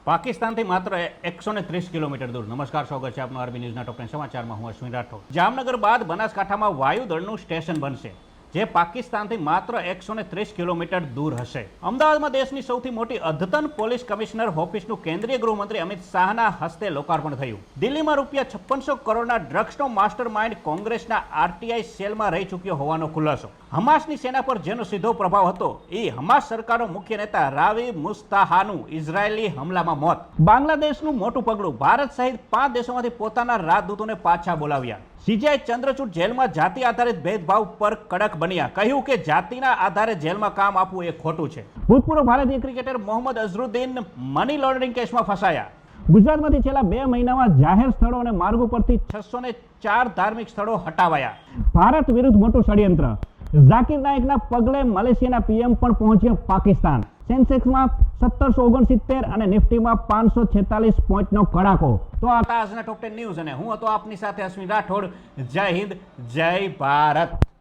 પાકિસ્તાનથી માત્ર 130 કિલોમીટર દૂર. નમસ્કાર, સ્વાગત છે આપનું આરબી ન્યૂઝના ટોપ 10 સમાચારમાં. હું અશ્વિન રાઠોડ. જામનગર બાદ બનાસકાંઠામાં વાયુદળનું સ્ટેશન બનશે, જે પાકિસ્તાનથી માત્ર 130 કિલોમીટર દૂર હશે. અમદાવાદમાં દેશની સૌથી મોટી અદ્યતન પોલીસ કમિશનર ઓફિસનું કેન્દ્રીય ગૃહમંત્રી અમિત શાહના હસ્તે લોકાર્પણ થયું. દિલ્હીમાં રૂપિયા 5600 કરોડના ડ્રગ્સનો માસ્ટર માઇન્ડ કોંગ્રેસના આરટીઆઈ સેલમાં રહી ચૂક્યો હોવાનો ખુલાસો. હમાસની સેના પર જેનો સીધો પ્રભાવ હતો એ હમાસ સરકારનો મુખ્ય નેતા રાવી મુસ્તાહાનું ઇઝરાયેલી હમલામાં મોત. બાંગ્લાદેશનું મોટું પગલું. ભારત સહિત 5 દેશોમાંથી પોતાના રાજદૂતોને પાછા બોલાવ્યા. સીજેઆઈ ચંદ્રચૂડ જેલમાં જાતિ આધારિત ભેદભાવ પર કડક બન્યા. કહ્યું કે જાતિના આધારે જેલમાં કામ આપવું એ ખોટું છે. ભૂતપૂર્વ ભારતીય cricketer Mohammad Azharuddin money laundering કેસમાં ફસાયા. ગુજરાતમાંથી છેલ્લા 2 મહિનામાં જાહેર સ્થળો અને માર્ગો પરથી 604 ધાર્મિક સ્થળો હટાવાયા. ભારત વિરુદ્ધ મોટું ષડયંત્ર. ઝાકિર નાઇકના પગલે મલેશિયાના પીએમ પણ પહોંચ્યા પાકિસ્તાન. સેન્સેક્સમાં 1769 અને નિફ્ટીમાં 546 પોઈન્ટનો કડાકો. તો આ આજના ટોપ 10 ન્યૂઝ અને હું હતો આપની સાથે અશ્વિન રાઠોડ. જય હિન્દ, જય ભારત.